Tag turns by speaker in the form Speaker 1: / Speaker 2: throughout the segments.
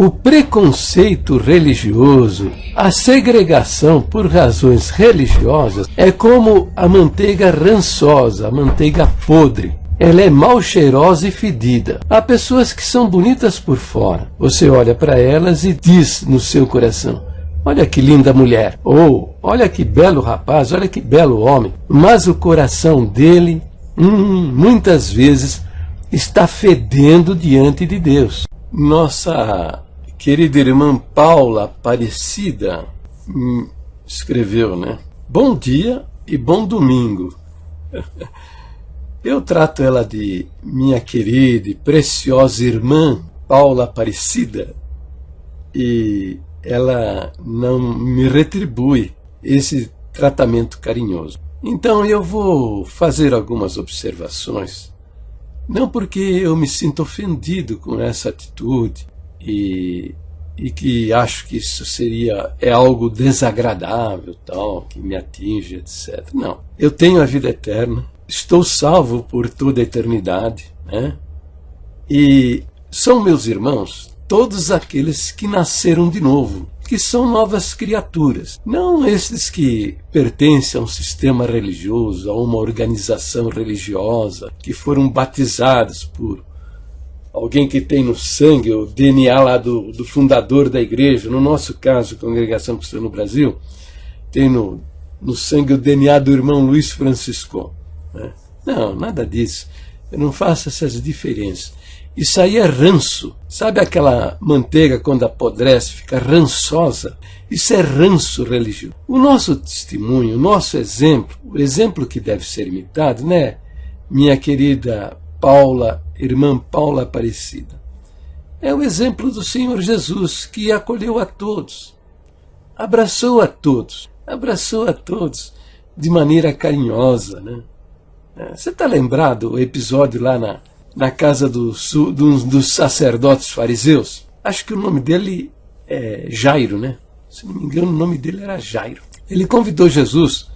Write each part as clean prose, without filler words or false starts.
Speaker 1: O preconceito religioso, a segregação por razões religiosas é como a manteiga rançosa, a manteiga podre. Ela é mal cheirosa e fedida. Há pessoas que são bonitas por fora. Você olha para elas e diz no seu coração: olha que linda mulher, ou olha que belo rapaz, olha que belo homem. Mas o coração dele, muitas vezes, está fedendo diante de Deus. Nossa querida irmã Paula Aparecida escreveu, né? Bom dia e bom domingo. Eu trato ela de minha querida e preciosa irmã Paula Aparecida e ela não me retribui esse tratamento carinhoso. Então eu vou fazer algumas observações, não porque eu me sinto ofendido com essa atitude e que acho que isso é algo desagradável, tal, que me atinge, etc. Não, eu tenho a vida eterna, estou salvo por toda a eternidade, né? E são meus irmãos todos aqueles que nasceram de novo, que são novas criaturas, não esses que pertencem a um sistema religioso, a uma organização religiosa, que foram batizados por alguém que tem no sangue o DNA lá do fundador da igreja. No nosso caso, a Congregação Cristã no Brasil, tem no sangue o DNA do irmão Luiz Francisco, né? Não, nada disso. Eu não faço essas diferenças. Isso aí é ranço. Sabe aquela manteiga quando apodrece, fica rançosa? Isso é ranço religioso. O nosso testemunho, o nosso exemplo, o exemplo que deve ser imitado, né, minha querida Paula, irmã Paula Aparecida, é o exemplo do Senhor Jesus, que acolheu a todos, abraçou a todos de maneira carinhosa, né? Você está lembrado o episódio lá na casa dos sacerdotes fariseus? Acho que o nome dele é Jairo, né? Se não me engano, o nome dele era Jairo. Ele convidou Jesus,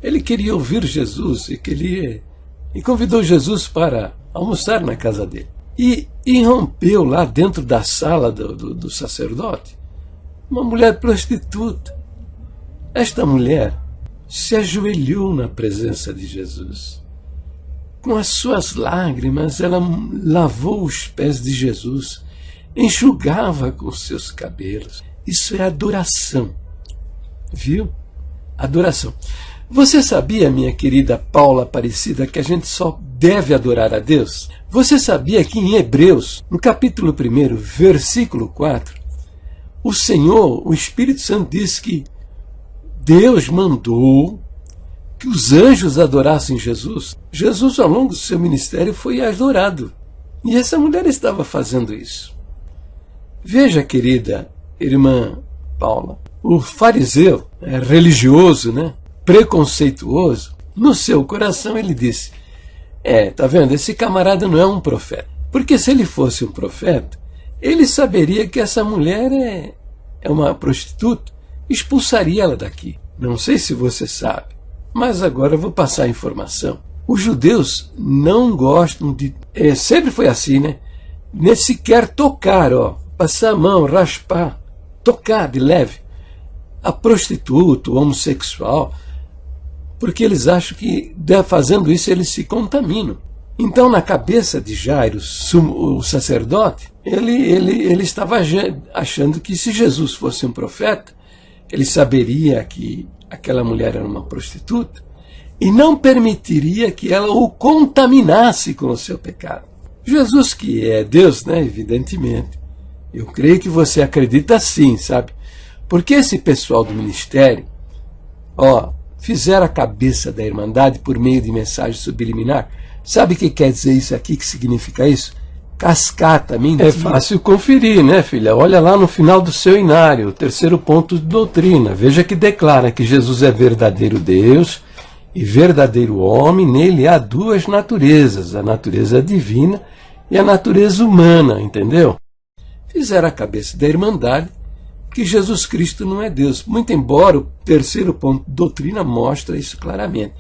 Speaker 1: ele queria ouvir Jesus e convidou Jesus para almoçar na casa dele. E irrompeu lá dentro da sala do sacerdote uma mulher prostituta. Esta mulher se ajoelhou na presença de Jesus. Com as suas lágrimas, ela lavou os pés de Jesus, enxugava com seus cabelos. Isso é adoração, viu? Adoração. Você sabia, minha querida Paula Aparecida, que a gente só deve adorar a Deus? Você sabia que em Hebreus, no capítulo 1, versículo 4, o Senhor, o Espírito Santo, diz que Deus mandou que os anjos adorassem Jesus. Jesus, ao longo do seu ministério, foi adorado. E essa mulher estava fazendo isso. Veja, querida irmã Paula, o fariseu, religioso, né, preconceituoso, no seu coração ele disse: tá vendo, esse camarada não é um profeta. Porque se ele fosse um profeta, ele saberia que essa mulher é uma prostituta, expulsaria ela daqui. Não sei se você sabe, mas agora eu vou passar a informação. Os judeus não gostam de... sempre foi assim, né? Nem sequer tocar, passar a mão, raspar, tocar de leve a prostituta, o homossexual, porque eles acham que fazendo isso eles se contaminam. Então, na cabeça de Jairo, o sacerdote, ele estava achando que se Jesus fosse um profeta, ele saberia que aquela mulher era uma prostituta e não permitiria que ela o contaminasse com o seu pecado. Jesus, que é Deus, né, evidentemente, eu creio que você acredita sim, sabe? Porque esse pessoal do ministério, fizeram a cabeça da Irmandade por meio de mensagem subliminar. Sabe o que quer dizer isso aqui? Que significa isso? Cascata, mentira. É fácil conferir, né, filha? Olha lá no final do seu inário, o 3º ponto de doutrina. Veja que declara que Jesus é verdadeiro Deus e verdadeiro homem. Nele há duas naturezas, a natureza divina e a natureza humana, entendeu? Fizeram a cabeça da Irmandade que Jesus Cristo não é Deus, muito embora o 3º ponto de doutrina mostra isso claramente,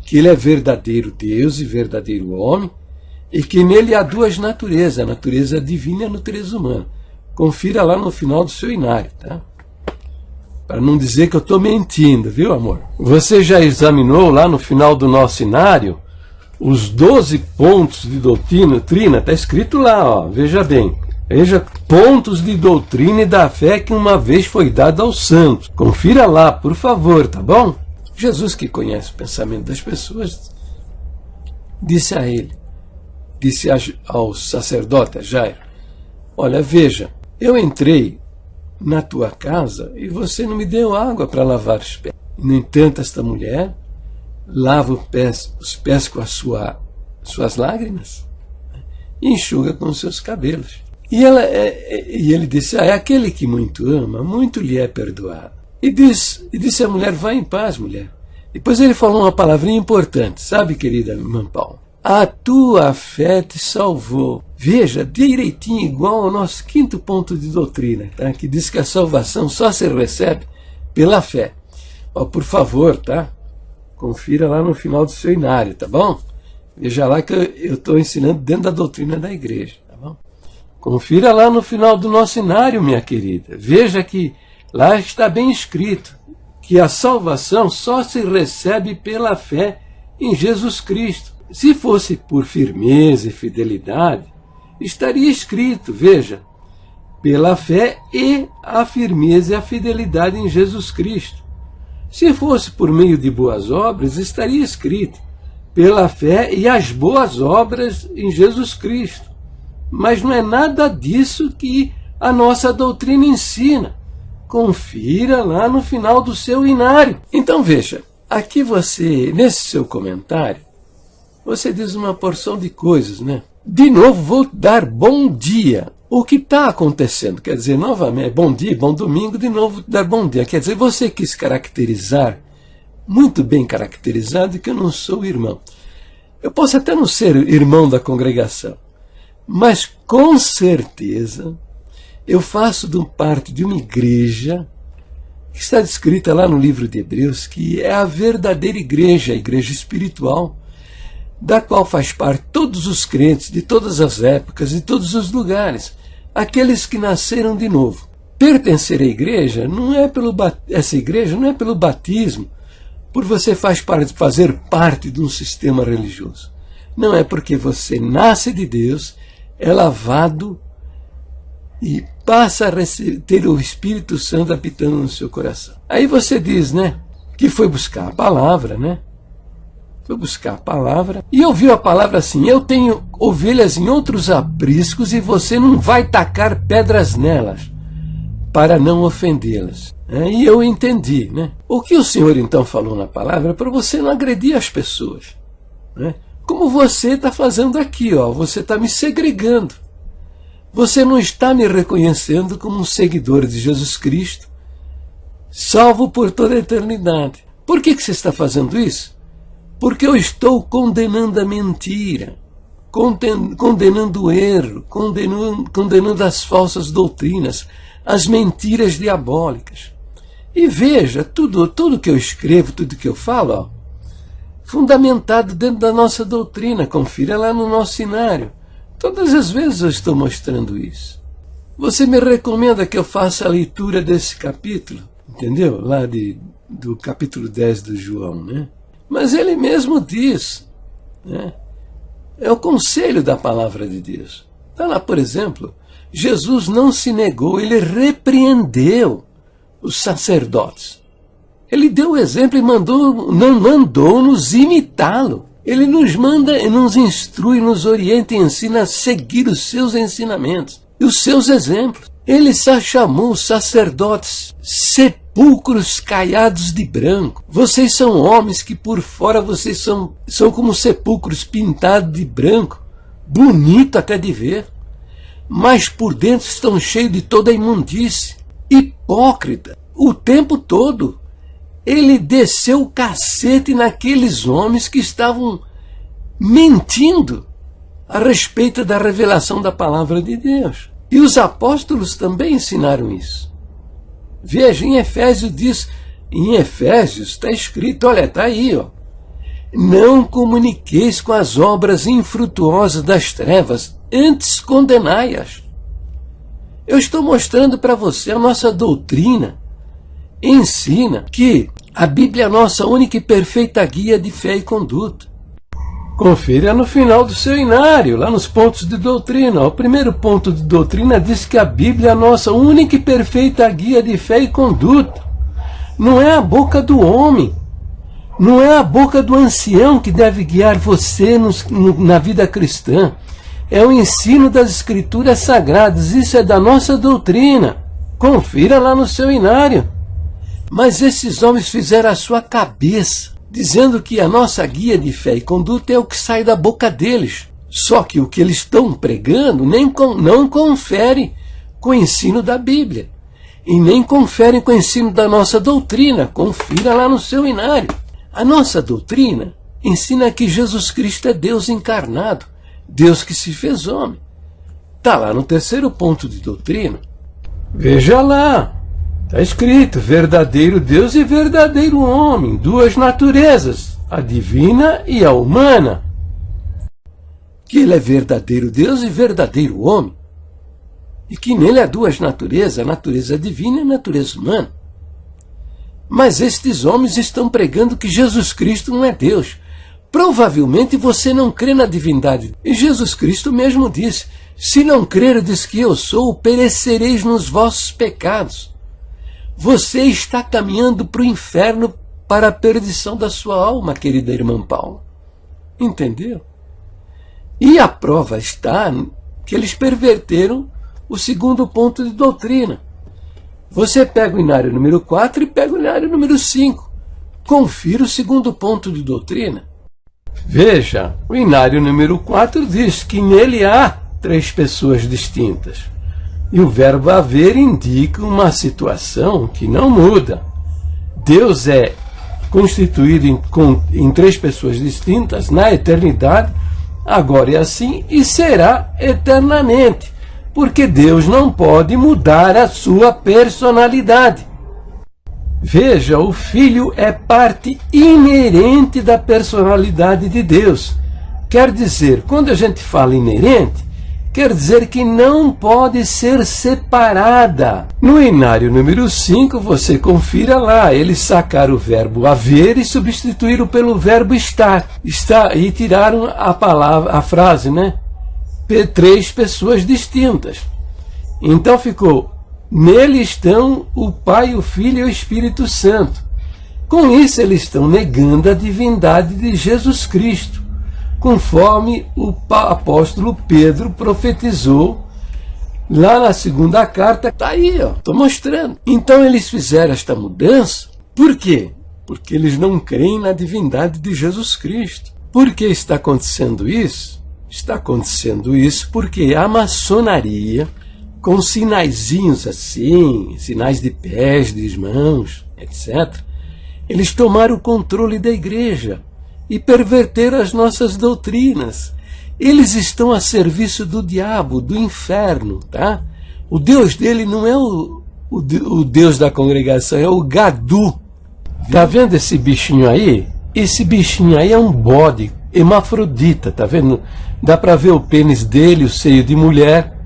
Speaker 1: que ele é verdadeiro Deus e verdadeiro homem, e que nele há duas naturezas, a natureza divina e a natureza humana. Confira lá no final do seu inário, tá? Para não dizer que eu estou mentindo, viu, amor? Você já examinou lá no final do nosso inário os 12 pontos de doutrina? Está escrito lá, ó, veja bem. Veja, pontos de doutrina e da fé que uma vez foi dado aos santos. Confira lá, por favor, tá bom? Jesus, que conhece o pensamento das pessoas, disse a ele, disse ao sacerdote, a Jairo, olha, veja, eu entrei na tua casa e você não me deu água para lavar os pés. No entanto, esta mulher lava os pés com suas lágrimas e enxuga com os seus cabelos. E ele disse, aquele que muito ama, muito lhe é perdoado. E disse a mulher, vá em paz, mulher. Depois ele falou uma palavrinha importante, sabe, querida irmã Paula? A tua fé te salvou. Veja, direitinho igual ao nosso 5º ponto de doutrina, tá? Que diz que a salvação só se recebe pela fé. Ó, por favor, tá? Confira lá no final do seu inário, tá bom? Veja lá que eu estou ensinando dentro da doutrina da igreja, tá bom? Confira lá no final do nosso inário, minha querida. Veja que lá está bem escrito que a salvação só se recebe pela fé em Jesus Cristo. Se fosse por firmeza e fidelidade, estaria escrito, veja, pela fé e a firmeza e a fidelidade em Jesus Cristo. Se fosse por meio de boas obras, estaria escrito, pela fé e as boas obras em Jesus Cristo. Mas não é nada disso que a nossa doutrina ensina. Confira lá no final do seu inário. Então veja, aqui você, nesse seu comentário, você diz uma porção de coisas, né? De novo, vou dar bom dia. O que está acontecendo? Quer dizer, novamente, bom dia, bom domingo, de novo dar bom dia. Quer dizer, você quis caracterizar, muito bem caracterizado, que eu não sou irmão. Eu posso até não ser irmão da congregação, mas com certeza eu faço parte de uma igreja que está descrita lá no livro de Hebreus, que é a verdadeira igreja, a igreja espiritual, da qual faz parte todos os crentes de todas as épocas e todos os lugares, aqueles que nasceram de novo. Pertencer à igreja não é essa igreja não é pelo batismo, por você fazer parte de um sistema religioso. Não é porque você nasce de Deus, é lavado e passa a ter o Espírito Santo habitando no seu coração. Aí você diz, né, que foi buscar a palavra, né? Foi buscar a palavra e ouviu a palavra assim, eu tenho ovelhas em outros apriscos e você não vai tacar pedras nelas para não ofendê-las. E eu entendi, né? O que o Senhor então falou na palavra é para você não agredir as pessoas, né? Como você está fazendo aqui, ó, você está me segregando. Você não está me reconhecendo como um seguidor de Jesus Cristo, salvo por toda a eternidade. Por que você está fazendo isso? Porque eu estou condenando a mentira, condenando o erro, condenando as falsas doutrinas, as mentiras diabólicas. E veja, tudo que eu escrevo, tudo que eu falo, ó, fundamentado dentro da nossa doutrina. Confira lá no nosso inário. Todas as vezes eu estou mostrando isso. Você me recomenda que eu faça a leitura desse capítulo, entendeu? Lá do capítulo 10 do João, né? Mas ele mesmo diz, né? É o conselho da palavra de Deus. Está lá, por exemplo, Jesus não se negou, ele repreendeu os sacerdotes. Ele deu o exemplo e mandou-nos imitá-lo. Ele nos manda, nos instrui, nos orienta e ensina a seguir os seus ensinamentos e os seus exemplos. Ele chamou os sacerdotes sepulcros caiados de branco. Vocês são homens que por fora vocês são como sepulcros pintados de branco, bonito até de ver, mas por dentro estão cheios de toda a imundície. Hipócrita, o tempo todo. Ele desceu o cacete naqueles homens que estavam mentindo a respeito da revelação da palavra de Deus. E os apóstolos também ensinaram isso. Veja, em Efésios está escrito, olha, está aí, ó. Não comuniqueis com as obras infrutuosas das trevas, antes condenai-as. Eu estou mostrando para você a nossa doutrina. Ensina que a Bíblia é a nossa única e perfeita guia de fé e conduta. Confira no final do seu inário, lá nos pontos de doutrina. O primeiro ponto de doutrina diz que a Bíblia é a nossa única e perfeita guia de fé e conduta. Não é a boca do homem, não é a boca do ancião que deve guiar você na vida cristã. É o ensino das Escrituras Sagradas, isso é da nossa doutrina. Confira lá no seu inário. Mas esses homens fizeram a sua cabeça, dizendo que a nossa guia de fé e conduta é o que sai da boca deles. Só que o que eles estão pregando não confere com o ensino da Bíblia. E nem confere com o ensino da nossa doutrina. Confira lá no seu inário. A nossa doutrina ensina que Jesus Cristo é Deus encarnado, Deus que se fez homem. Está lá no terceiro ponto de doutrina. Veja lá. Está escrito, verdadeiro Deus e verdadeiro homem, duas naturezas, a divina e a humana. Que ele é verdadeiro Deus e verdadeiro homem. E que nele há duas naturezas, a natureza divina e a natureza humana. Mas estes homens estão pregando que Jesus Cristo não é Deus. Provavelmente você não crê na divindade. E Jesus Cristo mesmo disse, se não creredes que eu sou, perecereis nos vossos pecados. Você está caminhando para o inferno, para a perdição da sua alma, querida irmã Paula. Entendeu? E a prova está que eles perverteram o segundo ponto de doutrina. Você pega o inário número 4 e pega o inário número 5. Confira o segundo ponto de doutrina. Veja, o inário número 4 diz que nele há três pessoas distintas. E o verbo haver indica uma situação que não muda. Deus é constituído em três pessoas distintas na eternidade, agora é assim e será eternamente, porque Deus não pode mudar a sua personalidade. Veja, o Filho é parte inerente da personalidade de Deus. Quer dizer, quando a gente fala inerente, quer dizer que não pode ser separada. No inário número 5, você confira lá, eles sacaram o verbo haver e substituíram pelo verbo estar. E tiraram a frase, né? Três pessoas distintas. Então ficou, nele estão o Pai, o Filho e o Espírito Santo. Com isso eles estão negando a divindade de Jesus Cristo, conforme o apóstolo Pedro profetizou lá na segunda carta. Está aí, estou mostrando. Então eles fizeram esta mudança. Por quê? Porque eles não creem na divindade de Jesus Cristo. Por que está acontecendo isso? Está acontecendo isso porque a maçonaria, com sinaizinhos assim, sinais de pés, de mãos, etc., eles tomaram o controle da igreja e perverteram as nossas doutrinas. Eles estão a serviço do diabo, do inferno, tá? O Deus dele não é o Deus da congregação, é o Gadu. Tá vendo esse bichinho aí? Esse bichinho aí é um bode hermafrodita, tá vendo? Dá para ver o pênis dele, o seio de mulher.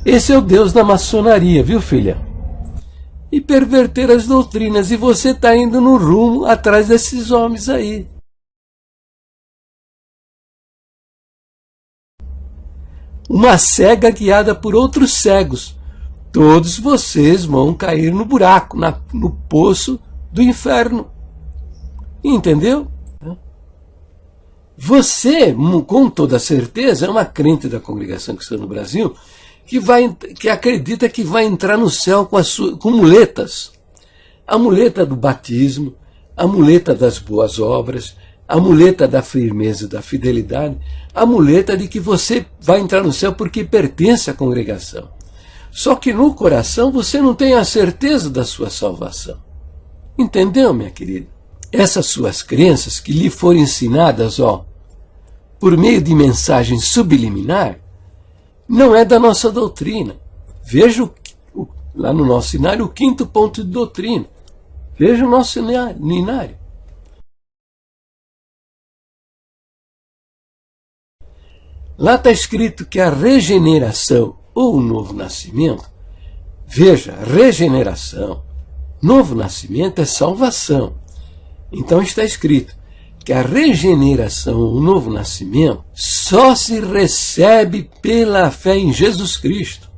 Speaker 1: Esse é o Deus da maçonaria, viu, filha? E perverter as doutrinas. E você está indo no rumo atrás desses homens aí. Uma cega guiada por outros cegos. Todos vocês vão cair no buraco, no poço do inferno. Entendeu? Você, com toda certeza, é uma crente da Congregação Cristã no Brasil que acredita que vai entrar no céu com muletas. A muleta do batismo, a muleta das boas obras, a muleta da firmeza e da fidelidade, a muleta de que você vai entrar no céu porque pertence à congregação. Só que no coração você não tem a certeza da sua salvação. Entendeu, minha querida? Essas suas crenças que lhe foram ensinadas, por meio de mensagem subliminar, não é da nossa doutrina. Veja lá no nosso inário o quinto ponto de doutrina. Veja o nosso inário. Lá está escrito que a regeneração ou o novo nascimento Veja, regeneração, novo nascimento é salvação. Então está escrito que a regeneração, o novo nascimento, só se recebe pela fé em Jesus Cristo.